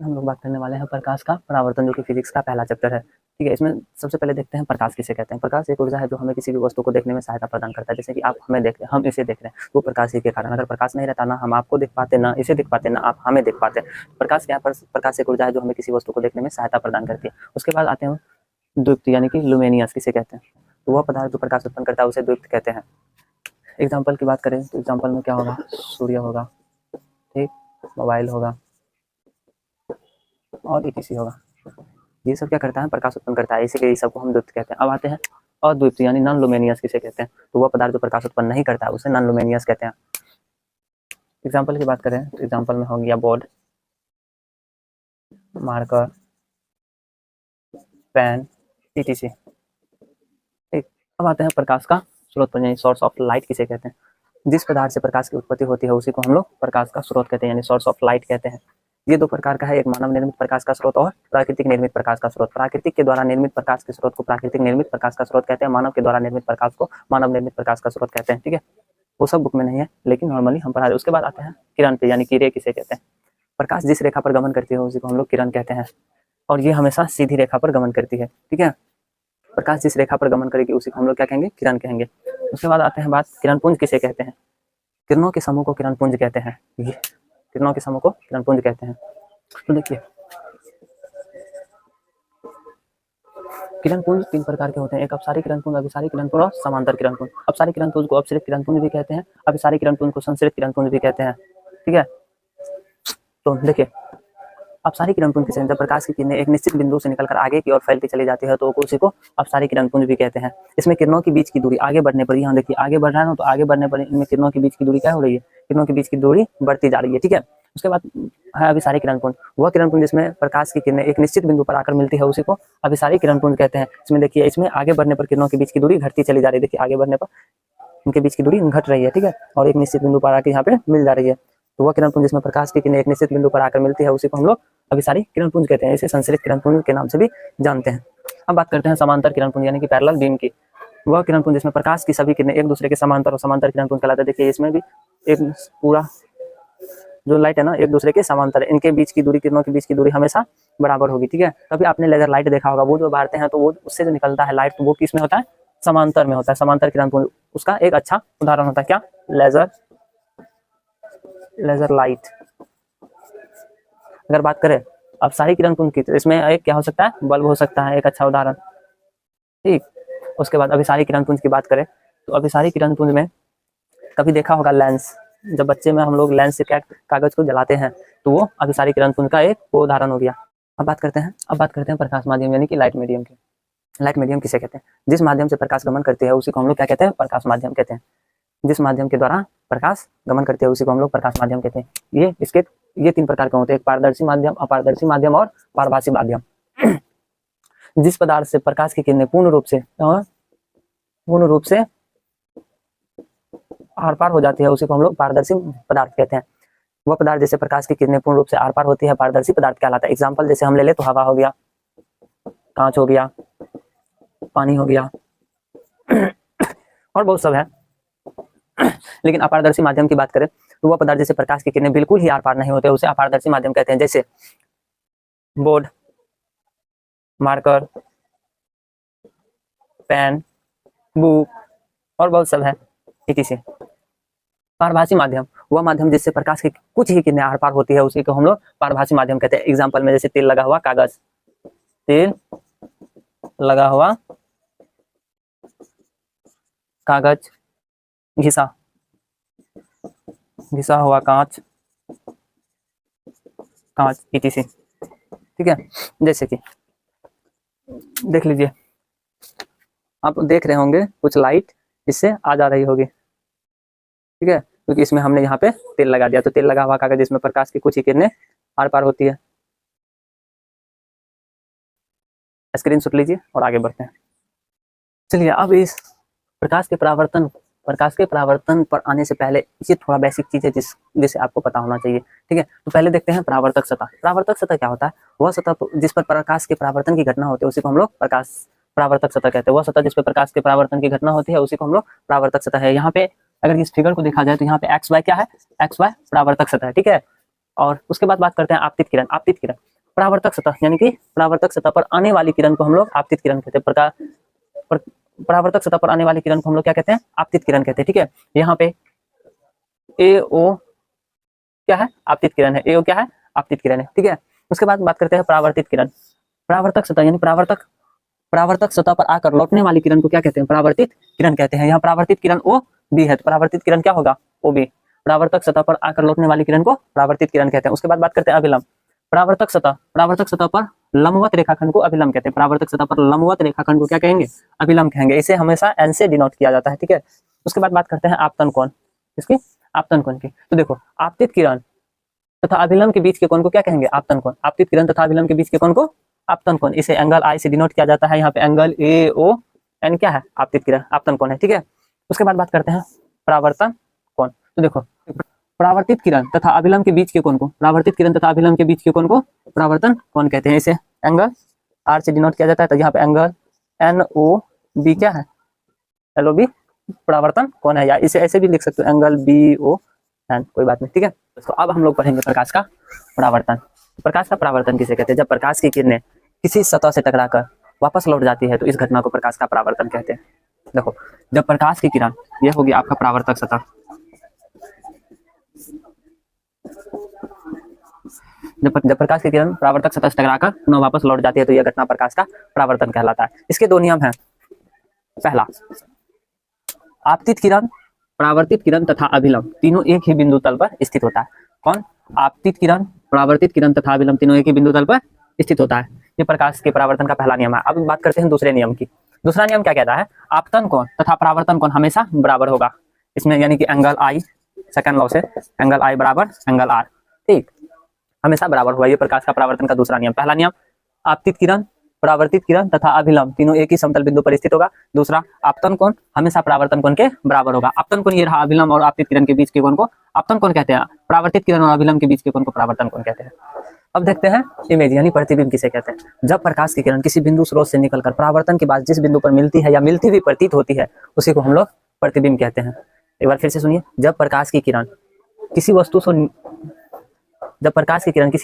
हम लोग बात करने वाले हैं प्रकाश का परावर्तन, जो कि फिजिक्स का पहला चैप्टर है। ठीक है, इसमें सबसे पहले देखते हैं प्रकाश किसे कहते हैं। प्रकाश एक ऊर्जा है जो हमें किसी भी वस्तु को देखने में सहायता प्रदान करता है। जैसे कि आप हमें देख रहे हैं, हम इसे देख रहे हैं, वो प्रकाश ही के कारण। अगर प्रकाश नहीं रहता, ना हम आपको देख पाते, ना इसे देख पाते, ना आप हमें देख पाते। प्रकाश क्या है? प्रकाश एक ऊर्जा है जो हमें किसी वस्तु को देखने में सहायता प्रदान करती है। उसके बाद आते हैं द्युत, यानी कि लुमिनियस किसे कहते हैं? तो वह पदार्थ जो प्रकाश उत्पन्न करता है उसे द्युत कहते हैं। एग्जाम्पल की बात करें तो एग्जाम्पल में क्या होगा? सूर्य होगा, ठीक, मोबाइल होगा और etc होगा। ये सब क्या करता है? प्रकाश उत्पन्न करता है, इसीलिए सबको हम द्युत कहते हैं। अब आते हैं अद्वितीय यानी नॉन लुमिनियस किसे कहते हैं? तो वह पदार्थ जो प्रकाश उत्पन्न नहीं करता है उसे नॉन लुमिनियस कहते हैं। एग्जाम्पल की बात करें तो एग्जाम्पल में हो गया बोर्ड, मार्कर, पेन etc। ठीक, अब आते हैं प्रकाश का स्रोत पर, यानी सोर्स ऑफ लाइट किसे कहते हैं? जिस पदार्थ से प्रकाश की उत्पत्ति होती है उसी को हम लोग प्रकाश का स्रोत कहते हैं, यानी सोर्स ऑफ लाइट कहते हैं। ये दो प्रकार का है, एक मानव निर्मित प्रकाश का स्रोत और प्राकृतिक निर्मित प्रकाश का स्रोत। प्राकृतिक के द्वारा निर्मित प्रकाश के स्रोत को प्राकृतिक निर्मित प्रकाश का स्रोत कहते हैं, मानव के द्वारा निर्मित प्रकाश को मानव निर्मित प्रकाश का स्रोत कहते हैं। ठीक है, वो सब बुक में नहीं है, लेकिन नॉर्मली हम पढ़ा रहे। उसके बाद आते हैं किरण पे, यानी कि रे किसे कहते हैं? प्रकाश जिस रेखा पर गमन करती है उसी को हम लोग किरण कहते हैं, और ये हमेशा सीधी रेखा पर गमन करती है। ठीक है, प्रकाश जिस रेखा पर गमन करेगी उसी को हम लोग क्या कहेंगे? किरण कहेंगे। उसके बाद आते हैं बात, किरण पुंज किसे कहते हैं? किरणों के समूह को किरण पुंज कहते हैं। ये किरणों के समूह को किरण पुंज कहते हैं। तो देखिए, किरण पुंज 3 प्रकार के होते हैं। एक अपसारी किरण पुंज, अभिसारी किरण पुंज और समांतर किरण पुंज। अपसारी किरण पुंज को अपसरित किरण पुंज भी कहते हैं, अभिसारी किरण पुंज को संसरित किरण पुंज भी कहते हैं। ठीक है, तो देखिए, अपसारी किरण पुंज किसे? जब प्रकाश की किरणें एक निश्चित बिंदु से निकलकर आगे की ओर फैलती चली जाती है तो उसी को अपसारी किरण पुंज भी कहते हैं। इसमें किरणों के बीच की दूरी आगे बढ़ने पर, यहाँ देखिए आगे बढ़ रहा है ना, तो आगे बढ़ने पर इनमें किरणों के बीच की दूरी क्या हो रही है? किरणों के बीच की दूरी बढ़ती जा रही है। ठीक है, उसके बाद है अभिसारी किरण पुंज। वह किरण पुंज जिसमें प्रकाश की किरणें एक निश्चित बिंदु पर आकर मिलती है उसी को अभिसारी किरण पुंज कहते हैं। इसमें देखिए, इसमें आगे बढ़ने पर किरणों के बीच की दूरी घटती चली जा रही है। देखिए, आगे बढ़ने पर इनके बीच की दूरी घट रही है। ठीक है, और एक निश्चित बिंदु पर आकर यहाँ पे मिल जा रही है। तो वह किरण पुंज जिसमें प्रकाश की किरणें एक निश्चित बिंदु पर आकर मिलती है उसी को हम लोग अभिसारी किरण पुंज कहते हैं। इसे संसरित किरण पुंज के नाम से भी जानते हैं। अब बात करते हैं समांतर किरण पुंज, यानी कि पैरेलल बीम की। वह किरण पुंज जिसमें प्रकाश की सभी किरणें एक दूसरे के समांतर और समांतर किरण पुंज कहलाता है। देखिए, इसमें भी एक पूरा जो लाइट है ना, एक दूसरे के समांतर, इनके बीच की दूरी, किरणों के बीच की दूरी हमेशा बराबर होगी। ठीक है, कभी आपने लेजर लाइट देखा होगा, वो जो बारते हैं तो वो उससे जो निकलता है लाइट, तो वो किस में होता है? समांतर में होता है। समांतर किरण पुंज उसका एक अच्छा उदाहरण होता है। क्या? Laser light. अगर बात करें अपसारी किरण पुंज की, तो इसमें एक क्या हो सकता है? बल्ब हो सकता है, एक अच्छा उदाहरण। ठीक, उसके बाद अभिसारी किरण पुंज की बात करें तो अभिसारी किरण पुंज में कभी देखा होगा लेंस, जब बच्चे में हम लोग लेंस से क्या कागज को जलाते हैं, तो वो अभिसारी किरण पुंज का एक वो उदाहरण हो गया। अब बात करते हैं प्रकाश माध्यम, यानी कि लाइट मीडियम की। लाइट मीडियम किसे कहते हैं? जिस माध्यम से प्रकाश गमन करती है उसी को हम लोग क्या कहते हैं? प्रकाश माध्यम कहते हैं। जिस माध्यम के द्वारा प्रकाश गमन करती है उसी को हम लोग प्रकाश माध्यम कहते हैं। ये 3 प्रकार के होते हैं, एक पारदर्शी माध्यम, अपारदर्शी माध्यम और पारभासी माध्यम। जिस पदार्थ से प्रकाश की किरणें पूर्ण रूप से आर पार हो जाती है उसी को हम लोग पारदर्शी पदार्थ कहते हैं। वह पदार्थ जैसे प्रकाश की किरणें पूर्ण रूप से आर पार होती है, पारदर्शी पदार्थ कहलाता है। एग्जाम्पल जैसे हम ले ले तो हवा हो गया, कांच हो गया, पानी हो गया और बहुत सब है। लेकिन अपारदर्शी माध्यम की बात करें तो वह पदार्थ जैसे प्रकाश की किरणें बिल्कुल ही आर पार नहीं होते, उसे अपारदर्शी माध्यम कहते हैं। जैसे बोर्ड, मार्कर, पेन, बुक और बहुत सब है etc। पारभासी माध्यम वह माध्यम जिससे प्रकाश की कुछ ही किरणें आर पार होती है उसी को हम लोग पारभासी माध्यम कहते हैं। एग्जाम्पल में जैसे तेल लगा हुआ कागज, तेल लगा हुआ कागज, घिसा हुआ कांच etc। ठीक है, जैसे कि देख लीजिए, आप देख रहे होंगे कुछ लाइट इससे आ जा रही होगी। ठीक है, क्योंकि इसमें हमने यहाँ पे तेल लगा दिया, तो तेल लगा हुआ कागज जिसमें प्रकाश की कुछ ही किरणें आर पार होती है। स्क्रीनशॉट लीजिए और आगे बढ़ते हैं। चलिए, अब इस प्रकाश के परावर्तन पर आने से पहले ये थोड़ा बेसिक चीज है जिसे आपको पता होना चाहिए। ठीक है, तो पहले देखते हैं परावर्तक सतह। परावर्तक सतह क्या होता है? वह सतह जिस पर प्रकाश के परावर्तन की घटना होती है उसी को हम लोग परावर्तक सतह कहते हैं। वह सतह जिस पर प्रकाश के परावर्तन की घटना होती है उसी को हम लोग परावर्तक सतह है। यहाँ पे अगर इस फिगर को देखा जाए तो यहाँ पे XY क्या है? XY परावर्तक सतह है। ठीक है, और उसके बाद बात करते हैं आपतित किरण। परावर्तक सतह यानी कि परावर्तक सतह पर आने वाली किरण को हम लोग आपतित किरण कहते हैं। परावर्तक सतह पर आने वाली किरण को हम लोग क्या कहते हैं? आपतित किरण कहते हैं। ठीक है, यहाँ पे AO क्या है? आपतित किरण है। AO क्या है? आपतित किरण है। ठीक है, उसके बाद बात करते हैं परावर्तित किरण। परावर्तक सतह यानी परावर्तक सतह पर आकर लौटने वाली किरण को क्या कहते हैं? परावर्तित किरण कहते हैं। यहाँ परावर्तित किरण OB है, तो परावर्तित किरण क्या होगा? OB। परावर्तक सतह पर आकर लौटने वाली किरण को परावर्तित किरण कहते हैं। उसके बाद बात करते हैं अभिलंब। परावर्तक सतह पर लंबवत रेखाखंड को अभिलंब कहते हैं। परावर्तक सतह पर लंबवत रेखाखंड को क्या कहेंगे? अभिलंब कहेंगे। इसे हमेशा N से डिनोट किया जाता है। ठीक है, उसके बाद बात करते हैं आपतन कोण। इसकी आपतन कोण की, तो देखो आपतित किरण तथा अभिलंब के बीच के कोण को क्या कहेंगे? आपतन कोण। आपतित किरण तथा अभिलंब के बीच के कोण को आपतन कोण। इसे एंगल I से डिनोट किया जाता है। यहाँ पे एंगल AON क्या है? आपतित किरण, आपतन कोण है। ठीक है, उसके बाद बात करते हैं परावर्तन कोण। तो देखो परावर्तित किरण तथा अभिलंब के बीच के कोण को परावर्तन कोण कहते हैं। इसे एंगल R से डिनोट किया जाता है। तो यहाँ पे एंगल NOB क्या है? LOB परावर्तन कोण है, या इसे ऐसे भी लिख सकते हो एंगल BON, कोई बात नहीं। ठीक है, तो अब हम लोग पढ़ेंगे प्रकाश का परावर्तन। प्रकाश का परावर्तन किसे कहते हैं? जब प्रकाश की किरणें किसी सतह से टकराकर वापस लौट जाती है तो इस घटना को प्रकाश का परावर्तन कहते हैं। देखो जब प्रकाश की किरण, यह होगी आपका परावर्तक सतह, जब प्रकाश की किरण परावर्तक सतह से टकराकर पुनः वापस लौट जाती है तो यह घटना प्रकाश का परावर्तन कहलाता है। इसके दो नियम हैं। पहला, आपतित किरण, परावर्तित किरण तथा अभिलंब तीनों एक ही बिंदु तल पर स्थित होता है। कौन? आपतित किरण, परावर्तित किरण तथा अभिलंब तीनों एक ही बिंदु तल पर स्थित होता है। ये प्रकाश के परावर्तन का पहला नियम है। अब बात करते हैं दूसरे नियम की। दूसरा नियम क्या कहता है? आपतन कोण तथा परावर्तन कोण हमेशा बराबर होगा इसमें, यानी कि एंगल I, सेकंड लॉ से एंगल I बराबर एंगल R, ठीक, हमेशा बराबर हुआ। ये प्रकाश का परावर्तन का दूसरा नियम। पहला नियम, आपतित किरण, परावर्तित किरण तथा अभिलंब तीनों एक ही समतल बिंदु पर स्थित होगा। दूसरा, आपतन कोण हमेशा परावर्तन कोण के बराबर होगा। आपतन कोण ये रहा, अभिलंब और आपतित किरण के बीच के कोण को आपतन कोण कहते हैं। परावर्तित किरण और अभिलंब के बीच के कोण को परावर्तन कोण कहते हैं। अब देखते हैं इमेज यानी प्रतिबिंब किसे कहते हैं। जब प्रकाश की किरण किसी बिंदु स्रोत से निकलकर परावर्तन के बाद जिस बिंदु पर मिलती है या मिलती हुई प्रतीत होती है उसी को हम लोग प्रतिबिंब कहते हैं। एक बार फिर से सुनिए। जब प्रकाश की किरण किसी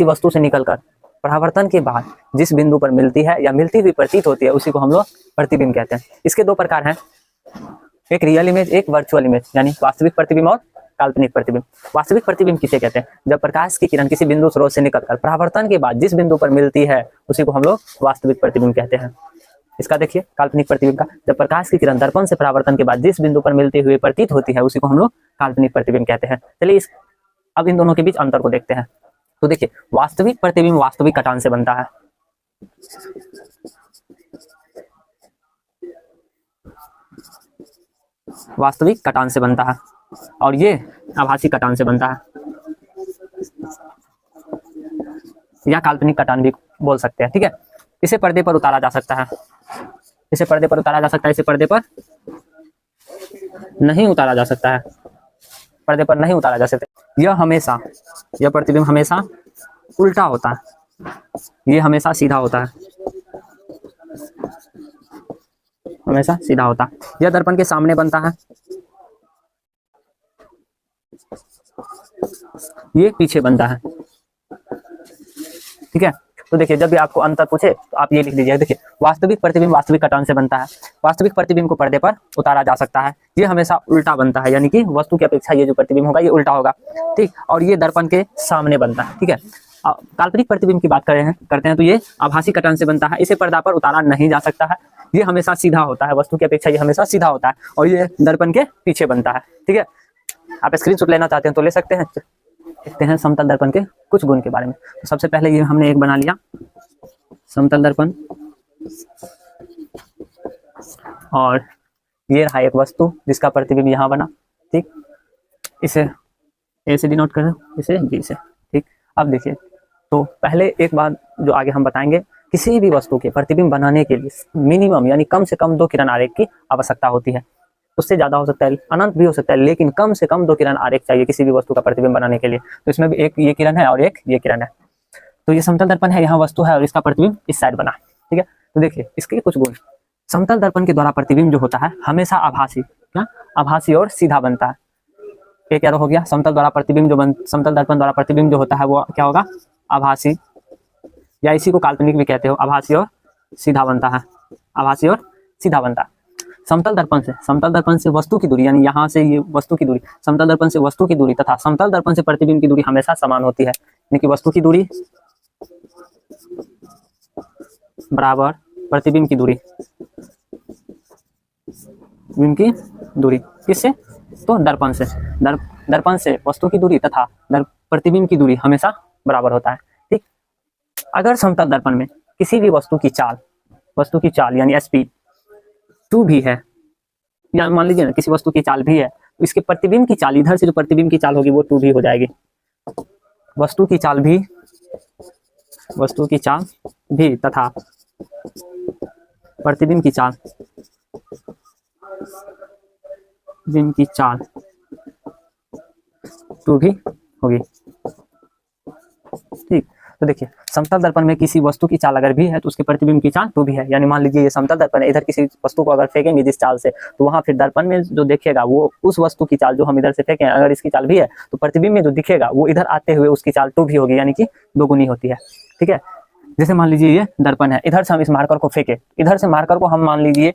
वस्तु से निकलकर परावर्तन के बाद जिस बिंदु पर मिलती है या मिलती हुई प्रतीत होती है उसी को हम लोग प्रतिबिंब कहते हैं। इसके दो प्रकार हैं, एक रियल इमेज, एक वर्चुअल इमेज, यानी वास्तविक प्रतिबिंब और काल्पनिक प्रतिबिंब। वास्तविक प्रतिबिंब किसे कहते हैं? जब प्रकाश की किरण किसी बिंदु स्रोत से निकलकर परावर्तन के बाद जिस बिंदु पर मिलती है उसी को हम लोग वास्तविक प्रतिबिंब कहते हैं। इसका देखिए काल्पनिक प्रतिबिंब का, जब प्रकाश की किरण दर्पण से परावर्तन के बाद जिस बिंदु पर मिलती हुई प्रतीत होती है उसी को हम लोग काल्पनिक प्रतिबिंब कहते हैं। चलिए अब इन दोनों के बीच अंतर को देखते हैं। तो देखिए, वास्तविक प्रतिबिंब वास्तविक कटान से बनता है। वास्तविक कटान से बनता है और ये आभासी कटान से बनता है, या काल्पनिक कटान भी बोल सकते हैं। ठीक है, इसे पर्दे पर उतारा जा सकता है, इसे पर्दे पर उतारा जा सकता है, इसे पर्दे पर नहीं उतारा जा सकता है, पर्दे पर नहीं उतारा जा सकता। यह प्रतिबिंब हमेशा उल्टा होता है, ये हमेशा सीधा होता है, हमेशा सीधा होता है। यह दर्पण के सामने बनता है, ये पीछे बनता है। ठीक है, तो देखिए जब भी आपको अंतर पूछे तो आप ये लिख दीजिए। देखिए, वास्तविक प्रतिबिंब वास्तविक कटान से बनता है। वास्तविक प्रतिबिंब को पर्दे पर उतारा जा सकता है, ये हमेशा उल्टा बनता है, यानी कि वस्तु की अपेक्षा ये जो प्रतिबिंब होगा ये उल्टा होगा। ठीक, और ये दर्पण के सामने बनता है। ठीक है, काल्पनिक प्रतिबिंब की बात करते हैं तो ये आभासी कटान से बनता है, इसे पर्दा पर उतारा नहीं जा सकता है, ये हमेशा सीधा होता है, वस्तु की अपेक्षा ये हमेशा सीधा होता है और ये दर्पण के पीछे बनता है। ठीक है, आप स्क्रीनशॉट लेना चाहते हैं तो ले सकते हैं। देखते हैं समतल दर्पण के कुछ गुण के बारे में। तो सबसे पहले ये हमने एक बना लिया समतल दर्पण, और ये रहा एक वस्तु जिसका प्रतिबिंब यहाँ बना। ठीक, इसे ए से डिनोट करें, इसे बी से। ठीक, अब देखिए, तो पहले एक बात जो आगे हम बताएंगे, किसी भी वस्तु के प्रतिबिंब बनाने के लिए मिनिमम यानी कम से कम 2 किरण आरेख की आवश्यकता होती है। उससे ज्यादा हो सकता है, अनंत भी हो सकता है, लेकिन कम से कम 2 किरण आरेख चाहिए किसी भी वस्तु का प्रतिबिंब बनाने के लिए। तो इसमें भी एक ये किरण है और एक ये किरण है। तो ये समतल दर्पण है, यहाँ वस्तु है और इसका प्रतिबिंब इस साइड बना। ठीक है, तो देखिए इसके कुछ गुण। समतल दर्पण के द्वारा प्रतिबिंब जो होता है हमेशा आभासी, क्या आभासी और सीधा बनता है। एक एरो हो गया, समतल दर्पण द्वारा प्रतिबिंब जो होता है वो क्या होगा? आभासी या इसी को काल्पनिक भी कहते हो, आभासी और सीधा बनता है, आभासी और सीधा बनता है। समतल दर्पण से वस्तु की दूरी, यानी यहाँ से ये वस्तु की दूरी, समतल दर्पण से वस्तु की दूरी तथा समतल दर्पण से प्रतिबिंब की दूरी हमेशा समान होती है, यानी कि वस्तु की दूरी बराबर प्रतिबिंब की दूरी, बिंब की दूरी किससे, तो दर्पण से, दर्पण से वस्तु की दूरी तथा प्रतिबिंब की दूरी हमेशा बराबर होता है। ठीक, अगर समतल दर्पण में किसी भी वस्तु की चाल यानी SP2 भी है, या मान लीजिए ना किसी वस्तु की चाल भी है, तो इसके प्रतिबिंब की चाल, इधर से जो प्रतिबिंब की चाल होगी वो 2 भी हो जाएगी। वस्तु की चाल भी तथा प्रतिबिंब की चाल, बिंब की चाल 2 भी होगी। ठीक, तो देखिए समतल दर्पण में किसी वस्तु की चाल अगर भी है तो उसके प्रतिबिंब की चाल 2 भी है, यानी मान लीजिए ये समतल दर्पण है, इधर किसी वस्तु को अगर फेंकेंगे जिस चाल से, तो वहां फिर दर्पण में जो देखेगा वो उस वस्तु की चाल जो हम इधर से फेंके, अगर इसकी चाल भी है तो प्रतिबिंब में जो दिखेगा वो इधर आते हुए उसकी चाल 2 भी होगी, यानी कि 2 गुनी होती है। ठीक है, जैसे मान लीजिए ये दर्पण है, इधर से हम इस मार्कर को फेंके, इधर से मार्कर को हम मान लीजिए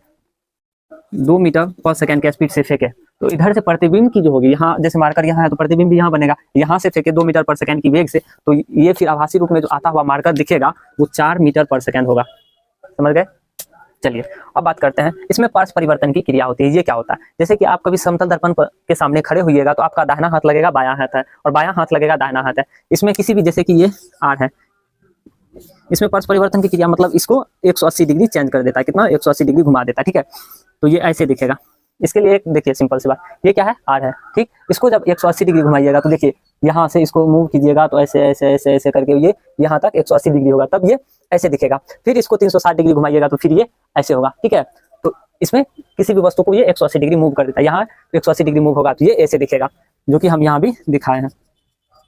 2 मीटर पर सेकंड के स्पीड से फेंके, तो इधर से प्रतिबिंब की जो होगी, यहाँ जैसे मार्कर यहाँ है तो प्रतिबिंब भी यहाँ बनेगा, यहाँ से फेंके 2 मीटर पर सेकंड की वेग से, तो ये फिर आभासी रूप में जो आता हुआ मार्कर दिखेगा वो 4 मीटर पर सेकंड होगा। समझ गए? चलिए अब बात करते हैं, इसमें पार्श्व परिवर्तन की क्रिया होती है। ये क्या होता है, जैसे कि आप कभी समतल दर्पण के सामने खड़े होइएगा तो आपका दाहिना हाथ लगेगा बायां हाथ है, और बायां हाथ लगेगा दाहिना हाथ है। इसमें किसी भी, जैसे कि ये R है, इसमें पार्श्व परिवर्तन की क्रिया मतलब इसको 180 डिग्री चेंज कर देता है, कितना 180 डिग्री घुमा देता है। ठीक है, तो ये ऐसे दिखेगा। इसके लिए एक देखिए सिंपल सी बात, ये क्या है, R है। ठीक, इसको जब 180 डिग्री घुमाइएगा तो देखिए यहाँ से इसको मूव कीजिएगा तो ऐसे ऐसे ऐसे ऐसे करके ये यहाँ तक 180 डिग्री होगा, तब ये ऐसे दिखेगा। फिर इसको 360 डिग्री घुमाइएगा तो फिर ये ऐसे होगा। ठीक है, तो इसमें किसी भी वस्तु को ये 180 डिग्री मूव कर देता है, यहाँ 180 डिग्री मूव होगा तो ये ऐसे दिखेगा, जो कि हम यहाँ भी दिखाए हैं।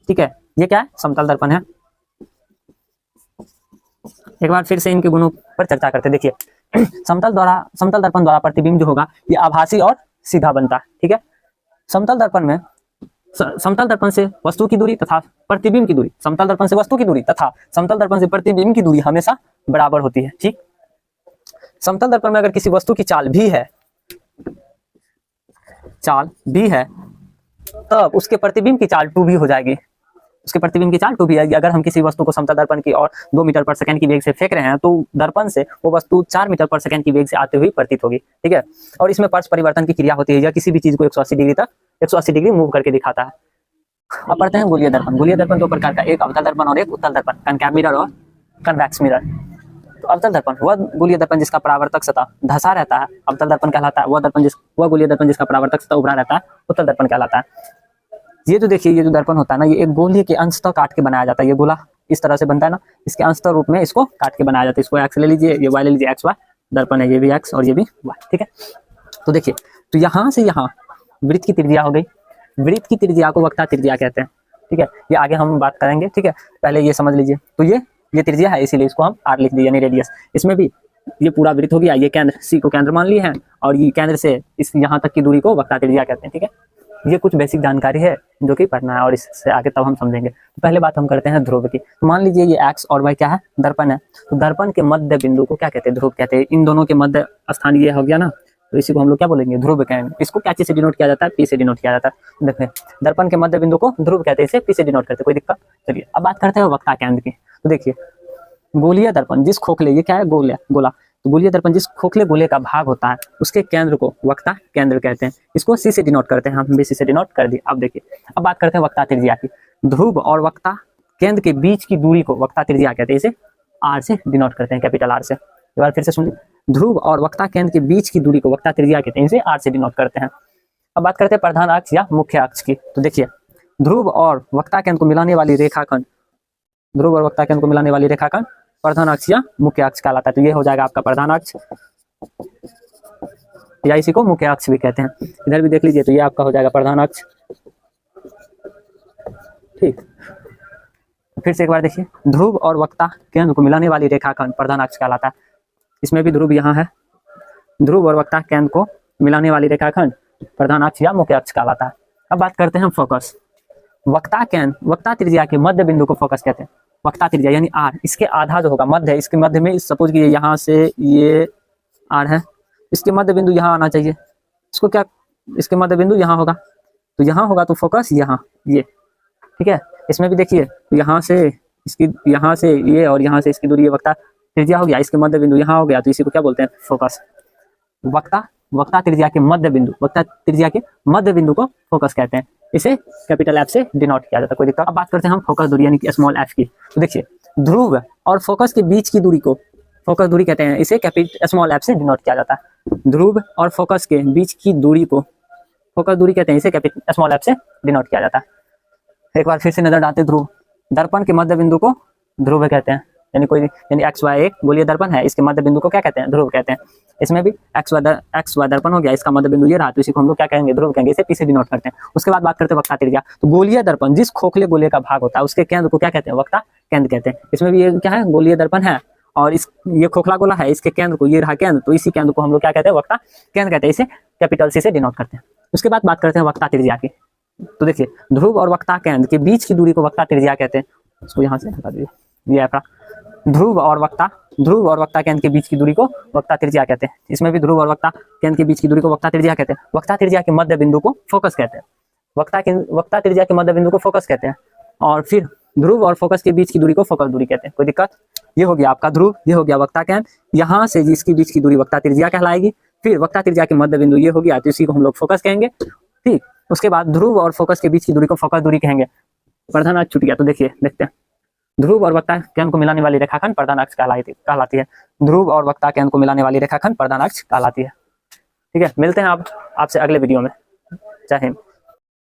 ठीक है, ये क्या है, समतल दर्पण है। एक बार फिर से इनके गुणों पर चर्चा करते, देखिए समतल दर्पण द्वारा प्रतिबिंब जो होगा ये आभासी और सीधा बनता है। ठीक है, समतल दर्पण से वस्तु की दूरी तथा प्रतिबिंब की दूरी, समतल दर्पण से वस्तु की दूरी तथा समतल दर्पण से प्रतिबिंब की दूरी हमेशा बराबर होती है। ठीक, समतल दर्पण में अगर किसी वस्तु की चाल भी है तब उसके प्रतिबिंब की चाल 2 भी हो जाएगी, उसके प्रतिबिंब की चाल 2 भी आएगी। अगर हम किसी वस्तु को समतल दर्पण की और 2 मीटर पर सेकंड की वेग से फेंक रहे हैं तो दर्पण से वो वस्तु 4 मीटर पर सेकंड की वेग से आते हुए प्रतीत होगी। ठीक है, और इसमें पार्श्व परिवर्तन की क्रिया होती है, या किसी भी चीज को 180 डिग्री मूव करके दिखाता है। अब पढ़ते हैं गोलीय दर्पण। गोलीय दर्पण 2 प्रकार का, एक अवतल दर्पण और एक उत्तल दर्पण, कनकैव मिरर और कन्वेक्स मिरर। तो अवतल दर्पण वह गोलीय दर्पण जिसका परावर्तक सतह धंसा रहता है, अवतल दर्पण कहलाता है। वह गोलीय दर्पण जिसका परावर्तक सतह उभरा रहता है, उत्तल दर्पण कहलाता है। ये जो देखिए, ये जो दर्पण होता है ना, ये एक गोले के अंश तक काट के बनाया जाता है। ये गोला इस तरह से बनता है ना, इसके अंश रूप में इसको काट के बनाया जाता है। इसको एक्स ले लीजिए, ये वाई ले लीजिए, एक्स वाई दर्पण है, ये भी एक्स और ये भी वाई। ठीक है, तो देखिए, तो यहाँ से यहाँ वृत्त की त्रिज्या हो गई, वृत्त की त्रिज्या को वक्ता त्रिज्या कहते हैं। ठीक है, ये आगे हम बात करेंगे। ठीक है, पहले ये समझ लीजिए, तो ये त्रिज्या है, इसीलिए इसको हम R लिख दिए, यानी रेडियस। इसमें भी ये पूरा वृत्त हो गया, ये केंद्र C को केंद्र मान लिए हैं, और ये केंद्र से इस यहाँ तक की दूरी को वक्ता त्रिज्या कहते हैं। ठीक है, ये कुछ बेसिक जानकारी है जो कि पढ़ना है, और इससे आगे तब हम समझेंगे। तो पहले बात हम करते हैं ध्रुव की। तो मान लीजिए ये एक्स और वाई क्या है, दर्पण है, तो दर्पण के मध्य बिंदु को क्या कहते हैं, ध्रुव कहते हैं। इन दोनों के मध्य स्थान ये हो गया ना, तो इसी को हम लोग क्या बोलेंगे, ध्रुव कहेंगे। इसको क्या चीज से डिनोट किया जाता है, P से डिनोट किया जाता है। देखिए, दर्पण के मध्य बिंदु को ध्रुव कहते हैं, इसे P से डिनोट करते हैं, कोई दिक्कत। चलिए अब बात करते हैं वक्ता केंद्र की। तो देखिए, गोलीय दर्पण जिस खोखले, ये क्या है, गोला, तो गोलीय दर्पण जिस खोखले गोले का भाग होता है उसके केंद्र को वक्ता केंद्र कहते हैं। इसको C से डिनोट करते हैं, हम भी C से डिनोट कर दिए। अब देखिए, अब बात करते हैं वक्ता त्रिज्या की। ध्रुव और वक्ता केंद्र के बीच की दूरी को वक्ता त्रिज्या कहते हैं, इसे R से डिनोट करते हैं, कैपिटल R से। एक बार फिर से सुनिए, ध्रुव और वक्ता केंद्र के बीच की दूरी को वक्ता त्रिज्या कहते हैं, इसे R से डिनोट करते हैं। अब बात करते हैं प्रधान अक्ष या मुख्य अक्ष की। तो देखिए, ध्रुव और वक्ता केंद्र को मिलाने वाली रेखाखंड, ध्रुव और वक्ता केंद्र को मिलाने वाली रेखाखंड प्रधान अक्ष या मुख्य अक्ष कहलाता है। तो ये हो जाएगा आपका प्रधान अक्ष, या इसी को मुख्य अक्ष भी कहते हैं। इधर भी देख लीजिए, तो ये आपका हो जाएगा प्रधान अक्ष। ठीक, फिर से एक बार देखिए, ध्रुव और वक्ता केंद्र को मिलाने वाली रेखाखंड प्रधान अक्ष कहलाता है। इसमें भी ध्रुव यहाँ है, ध्रुव और वक्ता केंद्र को मिलाने वाली रेखाखंड प्रधान अक्ष या मुख्य अक्ष कहलाता है। अब बात करते हैं फोकस। वक्ता त्रिज्या के मध्य बिंदु को फोकस कहते हैं। वक्ता त्रिज्या यानी आर, इसके आधा जो होगा मध्य, इसके मध्य में सपोज कीजिए यहाँ से ये आर है, इसके मध्य बिंदु यहाँ आना चाहिए, इसको क्या, इसके मध्य बिंदु यहाँ होगा, तो यहाँ होगा तो फोकस यहाँ ये, ठीक है। इसमें भी देखिए यहाँ से इसकी, यहाँ से ये और यहाँ से इसकी दूरी, ये वक्ता त्रिज्या हो गया, इसके मध्य बिंदु यहाँ हो गया, तो इसी को क्या बोलते हैं, फोकस। वक्ता त्रिज्या के मध्य बिंदु, वक्ता त्रिज्या के मध्य बिंदु को फोकस कहते हैं, इसे कैपिटल एफ से डिनोट किया जाता है, कोई दिक्कत। अब बात करते हैं हम फोकस दूरी यानी कि स्मॉल एफ की। तो देखिए ध्रुव और फोकस के बीच की दूरी को फोकस दूरी कहते हैं, इसे कैपिटल स्मॉल एफ से डिनोट किया जाता है। ध्रुव और फोकस के बीच की दूरी को फोकस दूरी कहते हैं, इसे कैपिटल स्मॉल एफ से डिनोट किया जाता है। एक बार फिर से नजर डालते हैं, ध्रुव दर्पण के मध्य बिंदु को ध्रुव कहते हैं, यानी एक्स वाई एक गोलीय दर्पण है, इसके मध्य बिंदु को क्या कहते हैं, ध्रुव कहते हैं। इसमें भी एक्स वाई दर्पण हो गया, इसका मध्य बिंदु ये रहा, तो इसी को हम लोग क्या कहेंगे, ध्रुव कहेंगे, इसे पी से डिनोट करते हैं। उसके बाद बात करते हैं वक्ता त्रिज्या। तो गोलीय दर्पण जिस खोखले गोले का भाग होता है उसके केंद्र को क्या कहते हैं, वक्ता केंद्र कहते हैं। इसमें भी ये क्या है, गोलीय दर्पण है और इस ये खोखला गोला है, इसके केंद्र को, ये रहा केंद्र, तो इसी केंद्र को हम लोग क्या कहते हैं, वक्ता केंद्र कहते हैं, इसे कैपिटल सी से डिनोट करते हैं। उसके बाद बात करते हैं वक्ता त्रिज्या की। तो देखिए ध्रुव और वक्ता केंद्र के बीच की दूरी को वक्ता त्रिज्या कहते हैं, इसको यहाँ से हटा दीजिए, ये आपका ध्रुव और वक्ता केंद्र के बीच की दूरी को वक्ता त्रिज्या कहते हैं। इसमें भी ध्रुव और वक्ता केंद्र के बीच की दूरी को वक्ता त्रिज्या कहते हैं। वक्ता त्रिज्या के मध्य बिंदु को फोकस कहते हैं, वक्ता त्रिज्या के मध्य बिंदु को फोकस कहते हैं। और फिर ध्रुव और फोकस के बीच की दूरी को फोकस दूरी कहते हैं, कोई दिक्कत। ये हो गया आपका ध्रुव, ये हो गया वक्ता केंद्र, यहाँ से जिसकी बीच की दूरी वक्ता त्रिज्या कहलाएगी। फिर वक्ता त्रिज्या के मध्य बिंदु ये हो गया, तो इसी को हम लोग फोकस कहेंगे, ठीक। उसके बाद ध्रुव और फोकस के बीच की दूरी को फोकस दूरी कहेंगे। प्रधान अक्ष छूट गया, तो देखिए देखते हैं, ध्रुव और वक्ता केंद्र को मिलाने वाली रेखाखंड प्रधान अक्ष कहलाती है। ध्रुव और वक्ता केंद्र को मिलाने वाली रेखाखंड प्रधान अक्ष कहलाती है, ठीक है। मिलते हैं आप आपसे अगले वीडियो में। जय हिंद।